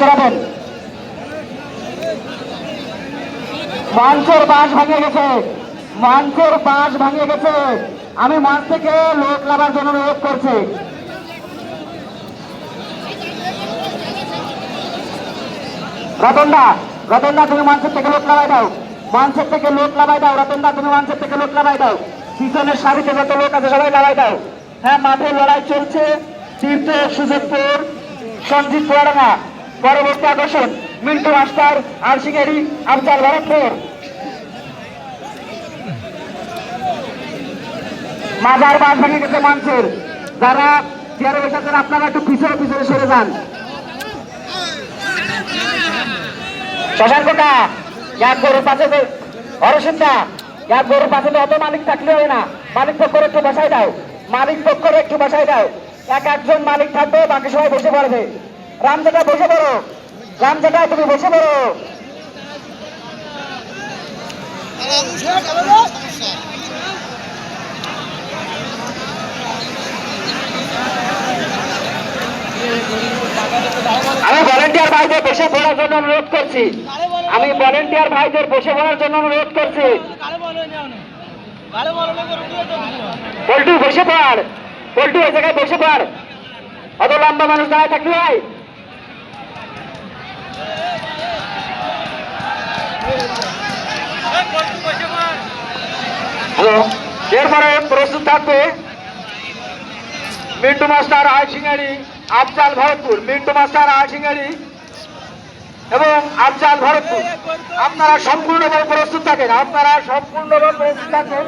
করাবেন। মঞ্চের বাঁশ ভাঙে গেছে, মঞ্চের বাঁশ ভাঙে গেছে। আমি মঞ্চ থেকে লোক লাভার জন্য অনুরোধ করছি। রতনদা, রতনদা তুমি মঞ্চের থেকে লোক লাভাই দাও, মঞ্চের থেকে লোক লাভাই দাও। রতনদা তুমি মঞ্চের থেকে লোক লাভাই দাও। পিছনের সারিতে যত লোক আছে সবাই লাভাই দাও। হ্যাঁ, মাঠে লড়াই চলছে। তীর্থ সুযোগপুর, সঞ্জিত পুরাডাঙ্গা। পরবর্তী আকর্ষণ মিন্টু মাস্টার, আরশিঙ্গেরি, আফজাল ভরতপুর। মাজার বাস ভেঙে গেছে মঞ্চের। যারা চেয়ারে বসেছেন আপনারা একটু পিছনে পিছনে সরে যান। শশাঙ্কটা এক গরুর পাশে, অরসিন্দা এক গরুর পাশে অত মালিক থাকলে হয় না। মালিক পক্ষরে একটু বসাই দাও, মালিক পক্ষরে একটু বসাই দাও। একজন মালিক থাকবে, বাকি সবাই বসে পড়বে। রামজেটা বসে পড়ো, রামজেটা তুমি বসে পড়ো। আমি ভলেন্টিয়ার ভাইদের বসে পড়ার জন্য অনুরোধ করছি। আমি ভলেন্টিয়ার ভাইদের বসে পড়ার জন্য অনুরোধ করছি। পল্টু বসে পড়, পল্টু ওই জায়গায় বসে পড়। অত লম্বা মানুষ দাঁড়ায় থাকলে ভাই। হ্যালো, এরপরে প্রস্তুত থাকবে মিন্টু মাস্টার, আরশিঙ্গেরি, আফজাল ভরতপুর। মিন্টু মাস্টার, আরশিঙ্গেরি এবং আফজাল ভরতপুর। আপনারা সম্পূর্ণভাবে প্রস্তুত থাকেন, আপনারা সম্পূর্ণভাবে প্রস্তুত থাকেন।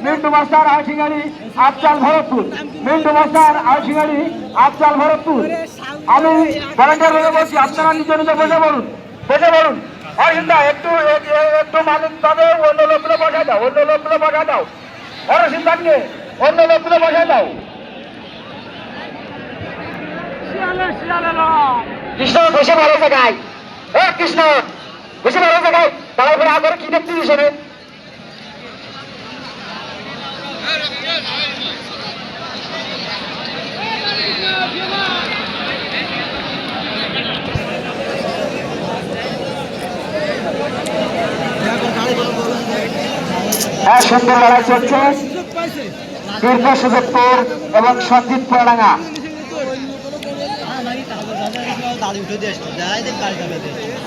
মিন্টু মাস্টার, আরশিঙ্গেরি, আফজাল ভরতপুর। মিন্টু মাস্টার, আরশিঙ্গেরি, আফজাল ভরতপুর। আমি ভলেন্টিয়ার ভাবে বলছি, আপনারা নিজে নিজে বসে বলুন, বসে বলুন। অরসিন্দা একটু একটু মালিক তবে অন্য লোকগুলো বসায় দাও, অন্য লোকগুলো বসায় দাও। অরসিন্দাকে অন্য লোকগুলো বসায় দাও। কৃষ্ণ বসে ভালো জায়গায়, ও কৃষ্ণ বসে ভালো জায়গায়। তারপরে আগে কি দেখতে হিসেবে হ্যাঁ, সুন্দর লড়াই চলছে। তীর্থ সুযোগপুর এবং সঞ্জিত পুরাডাঙ্গা।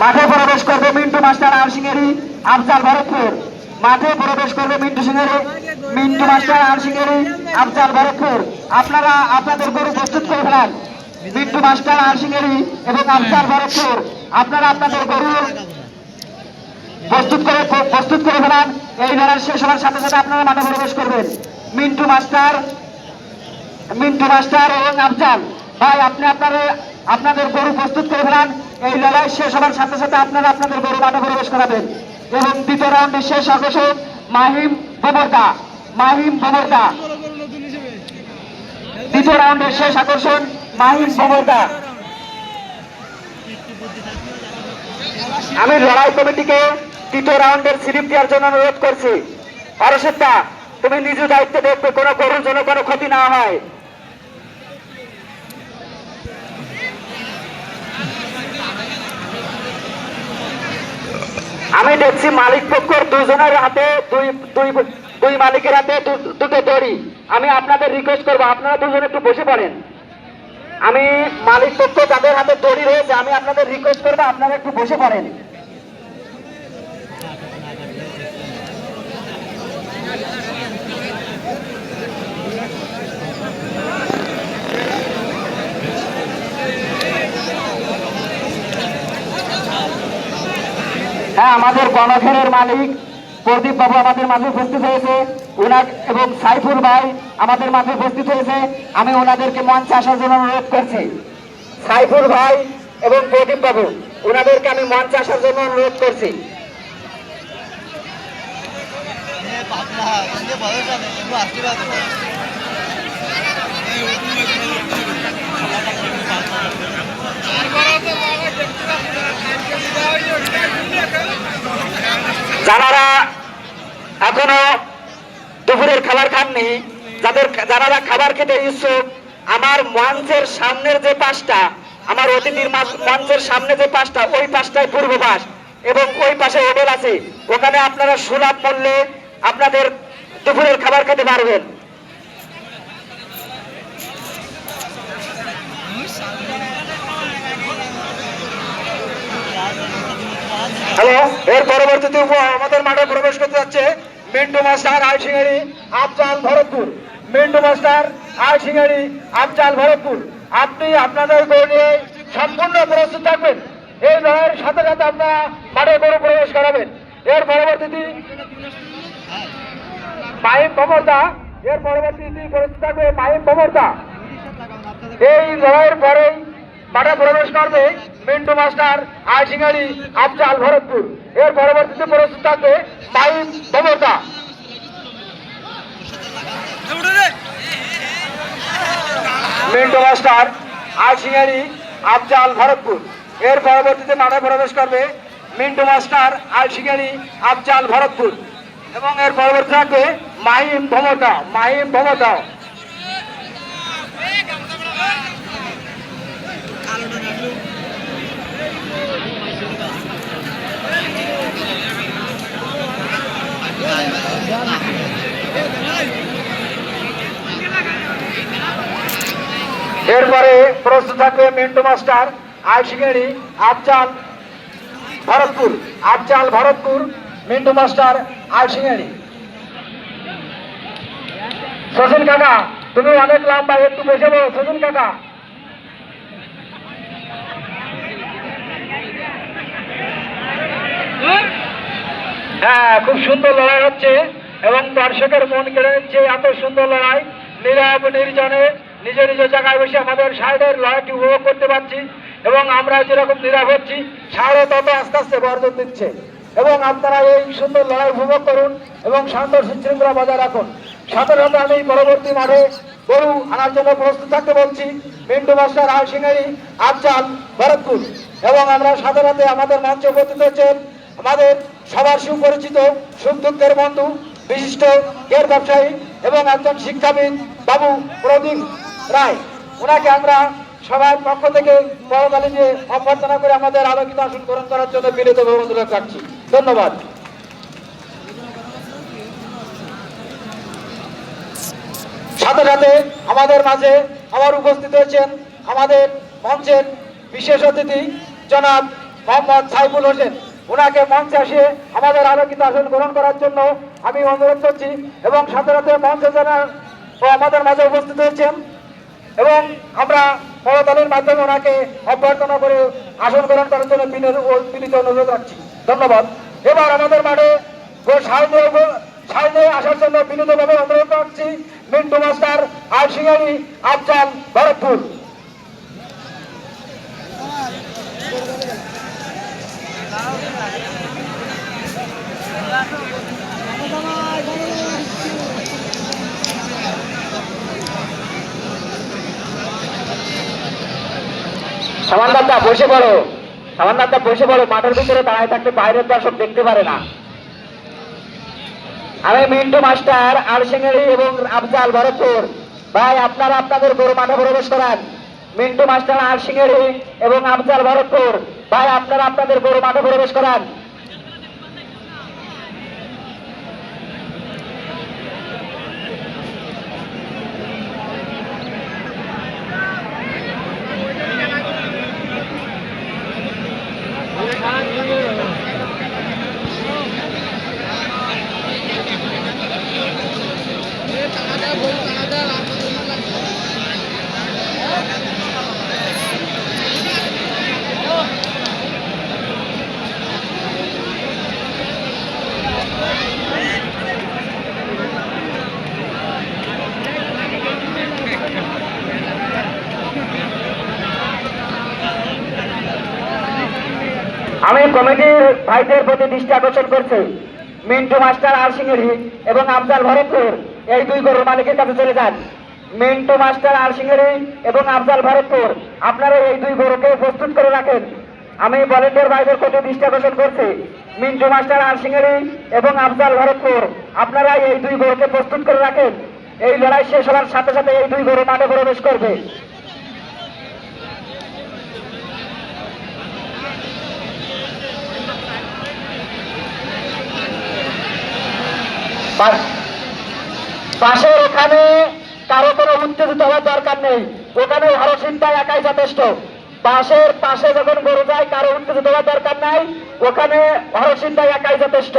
মাঠে প্রবেশ করবে মিন্টু মাস্টার, আরশিঙ্গেরি, আফজাল ভরতপুর। মাঠে প্রবেশ করবে মিন্টু মাস্টার, আরশিঙ্গেরি, আফজাল ভরতপুর। আপনারা আপনাদের গরু প্রস্তুত করে ফেলান। মিন্টু মাস্টার, আরশিঙ্গেরি এবং আফজাল ভরতপুর, আপনারা আপনাদের গরু প্রস্তুত করে ফেলান। এই লড়াই শেষ হওয়ার সাথে সাথে আপনারা মাঠে প্রবেশ করবেন। মিন্টু মাস্টার এবং আফজাল ভাই, আপনি আপনাদের গরু প্রস্তুত করে ফেলান। এই লড়াই শেষ হওয়ার সাথে সাথে আপনারা আপনাদের গরু মাঠে প্রবেশ করাবেন। এবং দ্বিতীয় রাউন্ডের শেষ আকর্ষণ মাহিম বোমরদা, মাহিম বোমরদা। দ্বিতীয় রাউন্ডের শেষ আকর্ষণ মাহিম বোমরদা। আমি লড়াই কমিটিকে তৃতীয় রাউন্ডের স্লিপ দেওয়ার জন্য অনুরোধ করছি। অরসিন্দা তুমি নিজ দায়িত্বে দেখবে কোনো গরুর জন্য কোনো ক্ষতি না হয়। আমি দেখছি মালিক পক্ষের দুজনের হাতে দুই মালিকের হাতে দুটো দড়ি। আমি আপনাদের রিকোয়েস্ট করবো আপনারা দুজনে একটু বসে পড়েন। আমি মালিক পক্ষ যাদের হাতে দড়ি রয়েছে আমি আপনাদের রিকোয়েস্ট করবো আপনারা একটু বসে পড়েন। হ্যাঁ, আমাদের গণখেরের মালিক প্রদীপ বাবু আমাদের মাঝে উপস্থিত হয়েছে, ওনার এবং সাইফুল ভাই আমাদের মাঝে উপস্থিত হয়েছে। আমি ওনাদেরকে মঞ্চে আসার জন্য অনুরোধ করছি। সাইফুল ভাই এবং প্রদীপ বাবু ওনাদেরকে আমি মঞ্চে আসার জন্য অনুরোধ করছি। যারা এখনো দুপুরের খাবার খাননি, যারা খাবার খেতে ইচ্ছুক, আমার মঞ্চের সামনের যে পাশটা আমার অতিথির মঞ্চের সামনে যে পাশটা, ওই পাশটায় পূর্ব পাশ এবং ওই পাশে হোটেল আছে, ওখানে আপনারা সুলভ মূল্যে আপনাদের দুপুরের খাবার খেতে পারবেন। হ্যালো, এর পরবর্তীতে আমাদের মাঠে প্রবেশ করতে যাচ্ছে মিন্টু মাস্টার আইসিঙ্গারি আফজাল ভরতপুর। মিন্টু মাস্টার আইসিঙ্গারি আফজাল ভরতপুর, আপনি আপনাদের গরু নিয়ে সম্পূর্ণ প্রস্তুত থাকবেন। এই লড়াইয়ের সাথে সাথে আপনারা মাঠে গরু প্রবেশ করাবেন। এর পরবর্তীতে মাহিম ভমরদা, এর পরবর্তীতে প্রস্তুত থাকবে মাহিম ভমরদা। এই লড়াইয়ের পরেই মাঠে প্রবেশ করবে মিন্টু মাস্টার আইসিঙ্গারি আফজাল ভরতপুর। এর পরবর্তীতে প্রস্তুত থাকবে মাহিম ভমরদা। মিন্টু মাস্টার আইসিঙ্গারি আফজাল ভরতপুর। এর পরবর্তীতে মাঠে প্রবেশ করবে মিন্টু মাস্টার আইসিঙ্গারি আফজাল ভরতপুর এবং এর পরবর্তী থাকবে মাহিম ভমরদা। মাহিম ভমরদা। এরপরে প্রস্তুত থাকবে মিন্টু মাস্টার আইসিঙ্গারি আফজাল ভরতপুর। আফজাল ভরতপুর, মিন্টু মাস্টার আইসিঙ্গারি। শচীন কাকা, তুমি অনেক লম্বা, একটু বসে বলো শচীন কাকা। হ্যাঁ, খুব সুন্দর লড়াই হচ্ছে এবং দর্শকের মন কেড়ে নিচ্ছে। এত সুন্দর লড়াই, নীরব নির্জনে নিজ নিজ জায়গায় বসে আমাদের সাইডের লড়াইটি উপভোগ করতে পারছি এবং আমরা যেরকম নীরব হচ্ছি, সাইডে তত আস্তে আস্তে বর্জন দিচ্ছে। এবং আপনারা এই সুন্দর লড়াই উপভোগ করুন এবং শান্ত শৃঙ্খলা বজায় রাখুন। সাথে সাথে আমি পরবর্তী মাঠে গরু আনার জন্য প্রস্তুত থাকতে বলছি মিন্টু মাস্টার আইসিঙ্গারি আফজাল ভরতপুর। এবং আমরা সাথে সাথে আমাদের মঞ্চে উপস্থিত হচ্ছেন আমাদের সবার সুপরিচিত সুখ দুঃখের বন্ধু, বিশিষ্ট এর ব্যবসায়ী এবং একজন শিক্ষাবিদ বাবু প্রদীপ রায়। ওনাকে আমরা সবার পক্ষ থেকে করতালি দিয়ে অভ্যর্থনা করে আমাদের আলোকিত আসন গ্রহণ করার জন্য বিনীত অনুরোধ রাখছি। ধন্যবাদ। সাথে সাথে আমাদের মাঝে আবার উপস্থিত হয়েছেন আমাদের মঞ্চের বিশেষ অতিথি জনাব মোহাম্মদ সাইফুল হোসেন। ওনাকে মঞ্চে আসে আমাদের আলোকিত আসন গ্রহণ করার জন্য আমি অনুরোধ করছি এবং সাথে সাথে মঞ্চে যারা আমাদের মাঝে উপস্থিত হয়েছেন এবং আমরা করতালির মাধ্যমে ওনাকে অভ্যর্থনা করে আসন গ্রহণ করার জন্য বিনীত অনুরোধ রাখছি। ধন্যবাদ। এবার আমাদের মাঠে সামনে আসার জন্য বিনীতভাবে অনুরোধ রাখছি মিন্টু মাস্টার আইসিঙ্গারি আফজাল ভরতপুর। সামান্দাদা বসে পড়ো, সামান্দাদা বসে পড়ো। মাঠের ভিতরে দাঁড়ায় থাকতে বাইরের দর্শক দেখতে পারে না। আমি মিন্টু মাস্টার আইসিঙ্গারি এবং আফজাল ভরতপুর ভাই, আপনারা আপনাদের গরু মাঠে প্রবেশ করান। মিন্টু মাস্টার আইসিঙ্গারি এবং আফজাল ভরতপুর ভাই, আপনারা আপনাদের গরু মাঠে প্রবেশ করান। আমি কমিটির ভাইদের প্রতি দৃষ্টি আকর্ষণ করছি, মিন্টু মাস্টার আইসিঙ্গারি এবং আফজাল ভরতপুর এই দুই গরুর মালিকের কাছে চলে যান। মিন্টু মাস্টার আইসিঙ্গারি এবং আফজাল ভরতপুর, আপনারা এই দুই গরুকে প্রস্তুত করে রাখেন। আমি ভলেন্টিয়ার ভাইদের প্রতি দৃষ্টি আকর্ষণ করছি, মিন্টু মাস্টার আইসিঙ্গারি এবং আফজাল ভরতপুর, আপনারা এই দুই গরুকে প্রস্তুত করে রাখেন। এই লড়াই শেষ হওয়ার সাথে সাথে এই দুই গরু মাঠে প্রবেশ করবে। পাশের ওখানে কারো কোনো উত্তেজিত হওয়ার দরকার নেই, ওখানে হরসিংটা একাই যথেষ্ট। পাশে যখন গরু যায় কারো উত্তেজিত হওয়ার দরকার নাই, ওখানে হরসিংটা একাই যথেষ্ট।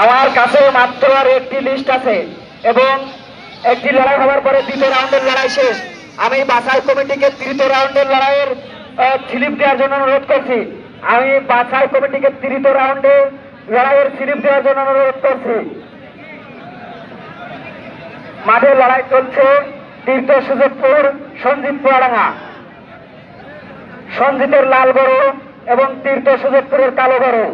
আমার কাছে মাত্র আর একটি লিস্ট আছে এবং একটি লড়াই হওয়ার পরে দ্বিতীয় রাউন্ডের লড়াই শেষ। আমি বাছাই কমিটিকে তৃতীয় রাউন্ডের লড়াইয়ের স্লিপ দেওয়ার জন্য অনুরোধ করছি। আমি বাছাই কমিটিকে তৃতীয় রাউন্ডে লড়াইয়ের স্লিপ দেওয়ার জন্য অনুরোধ করছি। মাঠে লড়াই চলছে তীর্থ সুযোগপুর সঞ্জিত পোয়াডাঙ্গা, সঞ্জিতের লাল গরু এবং তীর্থ সুযোগপুরের কালো গরু।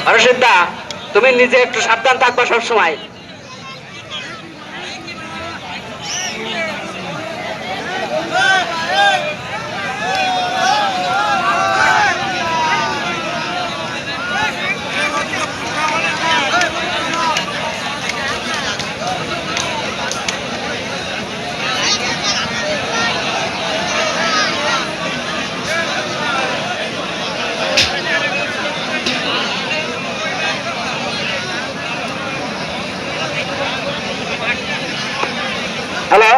হরসিদ্ধা, তুমি নিজে একটু সাবধান থাকবা সবসময়। হ্যালো,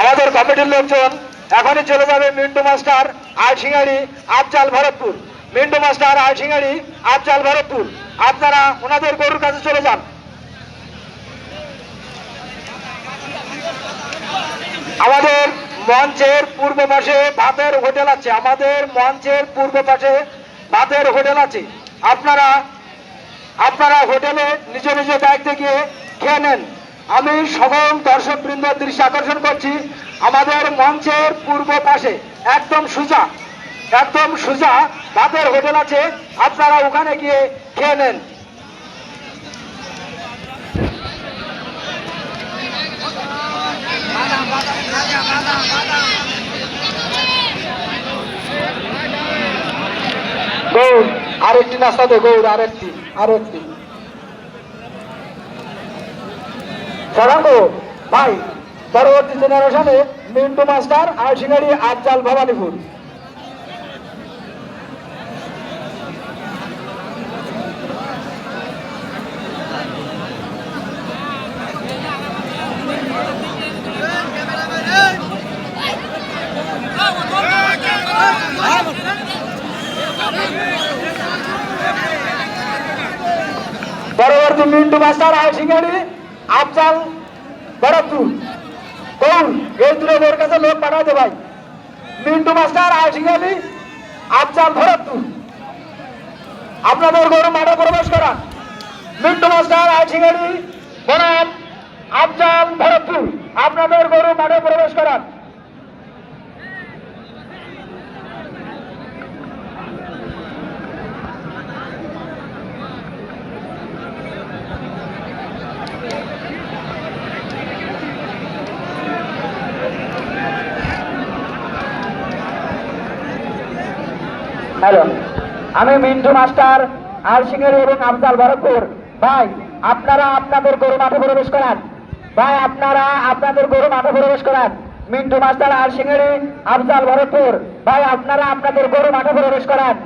আমাদের কমিটির লোকজন এখনই চলে যাবে মিন্টু মাস্টার আলসিঙ্গাড়ি আফজাল ভরতপুর। মিন্টু মাস্টার আলসিঙ্গাড়ি আফজাল ভরতপুর, আপনারা ওনাদের গরুর কাছে চলে যান। আমাদের মঞ্চের পূর্ব পাশে ভাতের হোটেল আছে, আমাদের মঞ্চের পূর্ব পাশে ভাতের হোটেল আছে। আপনারা হোটেলে নিজ নিজ দায়িত্বে গিয়ে খেয়ে নেন। আমি সকল দর্শক বৃন্দের দৃষ্টি আকর্ষণ করছি, আমাদের মঞ্চের পূর্ব পাশে একদম সোজা ভাতের হোটেল আছে, আপনারা ওখানে গিয়ে খেয়ে নেন। গৌর আরেকটি নাস্তা দে, গৌর আরেকটি। ভাই, পরবর্তী জেনারেশনে মিন্টু মাস্টার আলসিঙ্গাড়ি আফজাল ভবানীপুর। পরবর্তী মিন্টু মাস্টার আলসিঙ্গাড়ি আফজাল ভরতপুর। গৌর এই দূরে ওর কাছে লোক পাঠাতে ভাই। মিন্টু মাস্টার আলসিঙ্গাড়ি আফজাল ভরতপুর, আপনাদের গরু মাঠে প্রবেশ করান। মিন্টু মাস্টার আলসিঙ্গাড়ি বনাম আফজাল ভরতপুর, আপনাদের গরু মাঠে প্রবেশ করান। হ্যালো, আমি মিন্টু মাস্টার আলসিঙ্গাড়ি এবং আফজাল ভরতপুর। ভাই, আপনারা আপনাদের গরু মাঠে প্রবেশ করান। ভাই, আপনারা আপনাদের গরু মাঠে প্রবেশ করান। মিন্টু মাস্টার আর সিঙ্গারি আফজাল ভরতপুর। ভাই আপনারা আপনাদের গরু মাঠে প্রবেশ করান।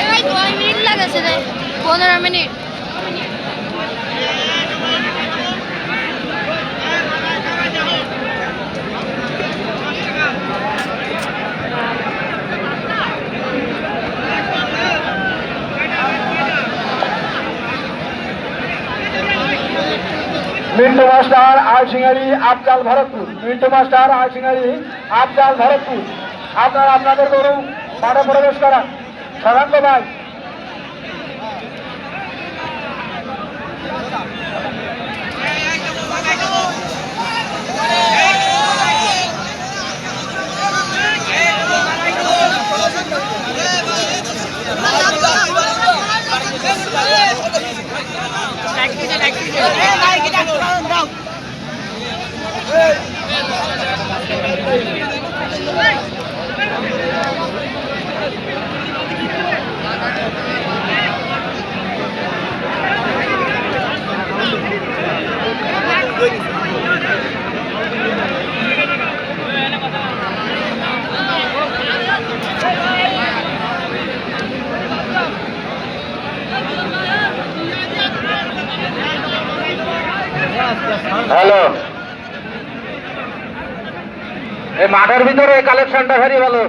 এই 2 মিনিট লাগেছে রে, 15 মিনিট। মিন্টু মাস্টার আর সিঙ্গারি আফজাল ভরতপুর। মিন্টু মাস্টার আর সিঙ্গারি আফজাল ভরতপুর। আপনারা আপনাদের গরু মাঠে প্রবেশ করান। সাধারণত ভাই হ্যালো, এই মাঠের ভিতরে কালেকশনটা ভারী ভালো।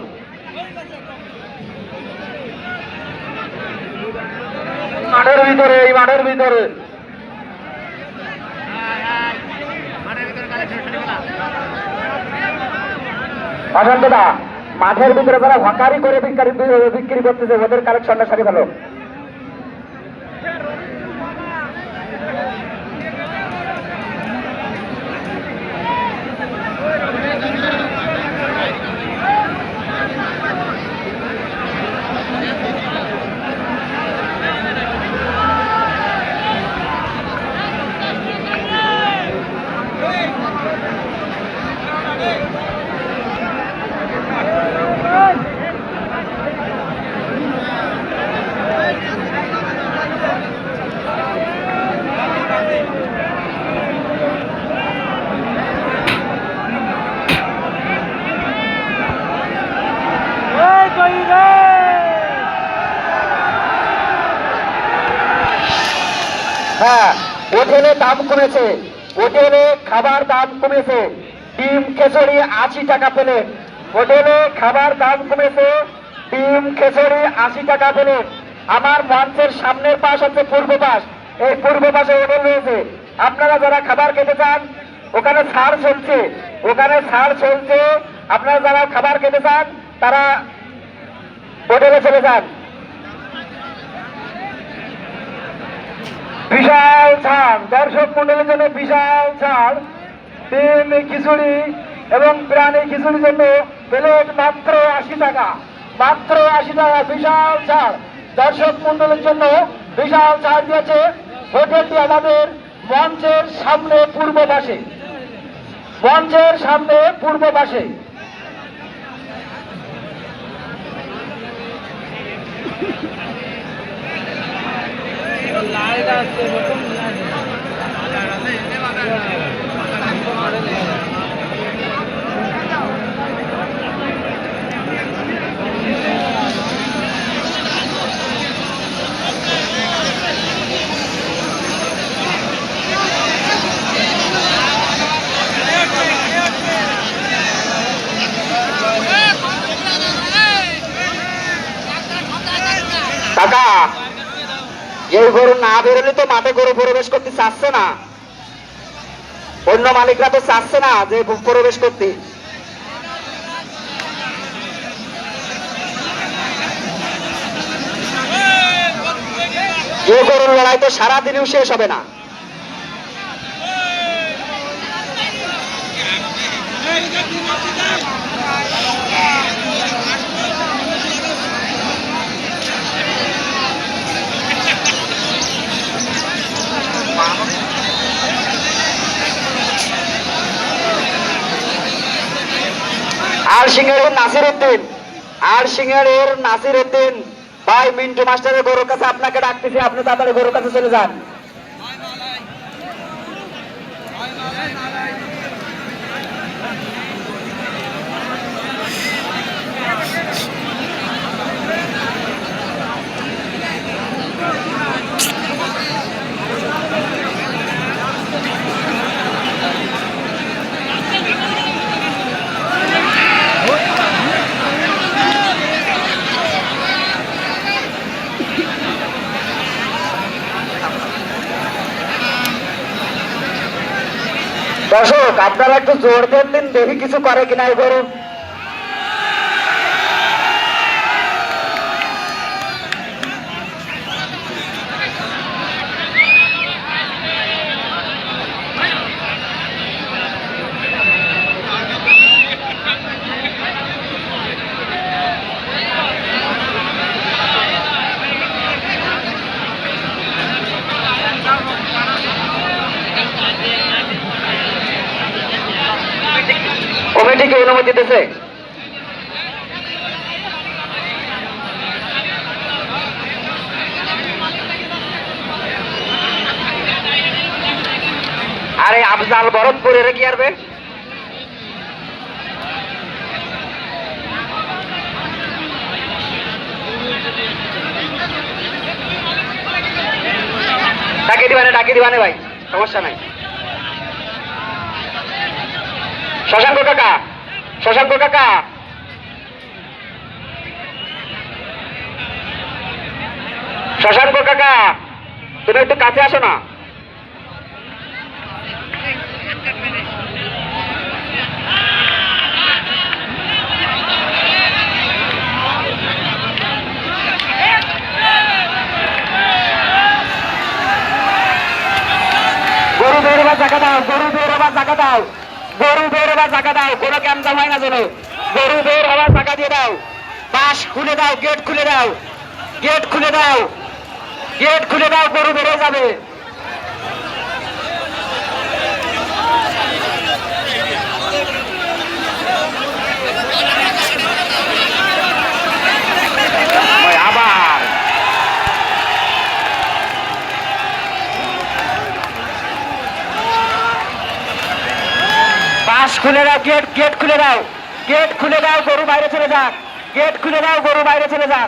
মাঠের ভিতরে, এই মাঠের ভিতরে অসন্তদা, মাঠের ভিতরে যারা ভাকারি করে বিক্রি করতেছে ওদের কালেকশনটা সারি ভালো। হ্যাঁ, হোটেলে দাম কমেছে, হোটেলে খাবার দাম কমেছে। ডিম খিচুড়ি 80 টাকা প্লেট। হোটেলে খাবার দাম কমেছে, ডিম খিচুড়ি 80 টাকা প্লেট। আমার মঞ্চের সামনের পাশ হচ্ছে পূর্ব পাশ, এই পূর্ব পাশে হোটেল রয়েছে। আপনারা যারা খাবার খেতে চান ওখানে ছাড় চলছে, ওখানে ছাড় চলছে। আপনারা যারা খাবার খেতে চান তারা হোটেলে চলে যান। বিশাল ছাড়, দর্শক মন্ডলের জন্য বিশাল ছাড়। ডিম খিচুড়ি এবং প্রাণী খিচুড়ির জন্য প্লেট মাত্র 80 টাকা, মাত্র 80 টাকা। বিশাল ছাড় দর্শক মন্ডলের জন্য, বিশাল ছাড় দিয়েছে হোটেলটি আমাদের মঞ্চের সামনে পূর্ব পাশে, মঞ্চের সামনে পূর্ব পাশে। কাকা, এই গরু না বেরোলে তো মাঠে গরু প্রবেশ করতে চাচ্ছে না। অন্য মালিকরা তো চাচ্ছে না যে প্রবেশ করতে। যে গরুর লড়াই তো সারাদিনেও শেষ হবে না। আর সিংহের নাসির উদ্দিন, আর সিংহের নাসির উদ্দিন ভাই, মিন্টু মাস্টারের গরুর কাছে আপনাকে ডাকতেছি, আপনি তাড়াতাড়ি গরুর কাছে চলে যান। দর্শক আপনারা একটু জোর দেন দিন, দেখি কিছু করে কিনা এই গরু। কমিটিকে অনুমতি দিতেছে। আরে আফজাল ভরতপুর এর কি আরবে? ডাকি দিবানে ভাই, সমস্যা নাই। শশাঙ্ক কাকা, শশাঙ্ক কাকা, শশাঙ্ক কাকা, তুমি একটু কাছে আসো না। গরু বেরোবার জায়গা দাও, গরু বেরোবার জায়গা দাও, গরু বের হবার জায়গা দাও, কোনো ক্যাম্পটা হয় না যেন। গরু বের হবার জায়গা দিয়ে দাও, পাশ খুলে দাও, গেট খুলে দাও, গেট খুলে দাও, গেট খুলে দাও, গরু বেরো যাবে। আবার পাশ খুলে দাও, গেট খুলে দাও, গেট খুলে দাও, গরু বাইরে চলে যাক, গেট খুলে দাও, গরু বাইরে চলে যাক।